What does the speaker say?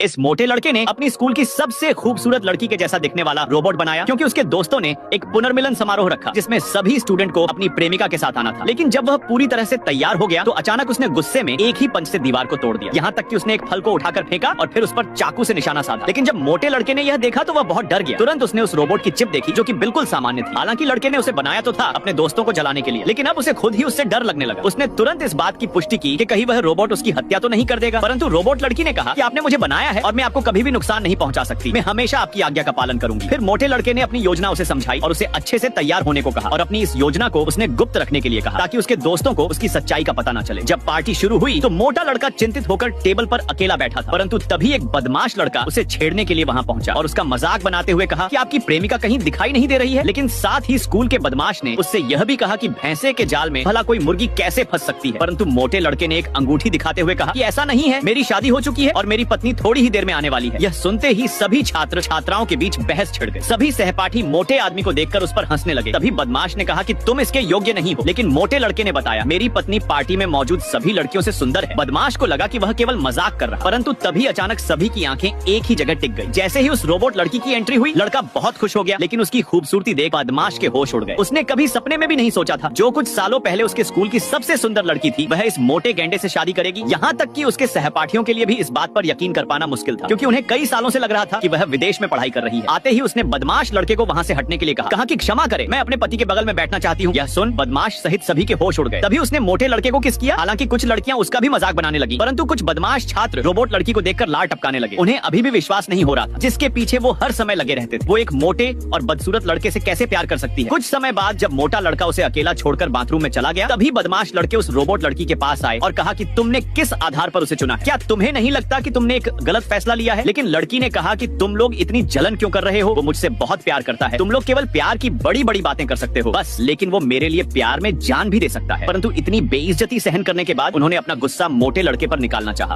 इस मोटे लड़के ने अपनी स्कूल की सबसे खूबसूरत लड़की के जैसा दिखने वाला रोबोट बनाया, क्योंकि उसके दोस्तों ने एक पुनर्मिलन समारोह रखा जिसमें सभी स्टूडेंट को अपनी प्रेमिका के साथ आना था। लेकिन जब वह पूरी तरह से तैयार हो गया तो अचानक उसने गुस्से में एक ही पंच से दीवार को तोड़ दिया। यहाँ तक कि उसने एक फल को उठाकर फेंका और फिर उस पर चाकू से निशाना साधा। लेकिन जब मोटे लड़के ने यह देखा तो वह बहुत डर गया। तुरंत उसने उस रोबोट की चिप देखी जो कि बिल्कुल सामान्य थी। हालांकि लड़के ने उसे बनाया तो था अपने दोस्तों को जलाने के लिए, लेकिन अब उसे खुद ही उससे डर लगने लगा। उसने तुरंत इस बात की पुष्टि की कि कहीं वह रोबोट उसकी हत्या तो नहीं कर देगा। परंतु रोबोट लड़की ने कहा कि आपने मुझे बनाया है और मैं आपको कभी भी नुकसान नहीं पहुंचा सकती। मैं हमेशा आपकी आज्ञा का पालन करूंगी। फिर मोटे लड़के ने अपनी योजना उसे समझाई और उसे अच्छे से तैयार होने को कहा और अपनी इस योजना को उसने गुप्त रखने के लिए कहा ताकि उसके दोस्तों को उसकी सच्चाई का पता न चले। जब पार्टी शुरू हुई तो मोटा लड़का चिंतित होकर टेबल पर अकेला बैठा था, परंतु तभी एक बदमाश लड़का उसे छेड़ने के लिए वहां पहुंचा और उसका मजाक बनाते हुए कहा कि आपकी प्रेमिका कहीं दिखाई नहीं दे रही है। लेकिन साथ ही स्कूल के बदमाश ने उससे यह भी कहा कि भैंसे के जाल में भला कोई मुर्गी कैसे फंस सकती है। परंतु मोटे लड़के ने एक अंगूठी दिखाते हुए कहा कि ऐसा नहीं है, मेरी शादी हो चुकी है और मेरी पत्नी थोड़ी ही देर में आने वाली है। यह सुनते ही सभी छात्र छात्राओं के बीच बहस छिड़ गई। सभी सहपाठी मोटे आदमी को देखकर उस पर हंसने लगे। तभी बदमाश ने कहा कि तुम इसके योग्य नहीं हो। लेकिन मोटे लड़के ने बताया मेरी पत्नी पार्टी में मौजूद सभी लड़कियों से सुंदर है। बदमाश को लगा कि वह केवल मजाक कर रहा, परंतु तभी अचानक सभी की आंखें एक ही जगह टिक गई। जैसे ही उस रोबोट लड़की की एंट्री हुई, लड़का बहुत खुश हो गया, लेकिन उसकी खूबसूरती देख बदमाश के होश उड़ गए। उसने कभी सपने में भी नहीं सोचा था जो कुछ सालों पहले उसके स्कूल की सबसे सुंदर लड़की थी वह इस मोटे गेंडे से शादी करेगी। यहाँ तक कि उसके सहपाठियों के लिए भी इस बात पर यकीन कर पाना मुश्किल था, क्योंकि उन्हें कई सालों से लग रहा था कि वह विदेश में पढ़ाई कर रही है। आते ही उसने बदमाश लड़के को वहाँ से हटने के लिए कहा कि क्षमा करे, मैं अपने पति के बगल में बैठना चाहती हूँ। यह सुन बदमाश सहित सभी के होश उड़ गए। तभी उसने मोटे लड़के को किस किया। हालांकि कुछ लड़कियां उसका भी मजाक बनाने लगी, परंतु कुछ बदमाश छात्र रोबोट लड़की को देखकर लार टपकाने लगे। उन्हें अभी भी विश्वास नहीं हो रहा था जिसके पीछे वो हर समय लगे रहते थे। वो एक मोटे और बदसूरत लड़के से कैसे प्यार कर सकती है। कुछ समय बाद जब मोटा लड़का उसे अकेला छोड़कर बाथरूम में चला गया, तभी बदमाश लड़के उस रोबोट लड़की के पास आए और कहा कि तुमने किस आधार पर उसे चुना है? क्या तुम्हें नहीं लगता कि तुमने एक गलत फैसला लिया है? लेकिन लड़की ने कहा कि तुम लोग इतनी जलन क्यों कर रहे हो? वो मुझसे बहुत प्यार करता है। तुम लोग केवल प्यार की बड़ी बड़ी बातें कर सकते हो बस, लेकिन वो मेरे लिए प्यार में जान भी दे सकता है। परंतु इतनी बेइज्जती सहन करने के बाद उन्होंने अपना गुस्सा मोटे लड़के पर निकालना चाहा।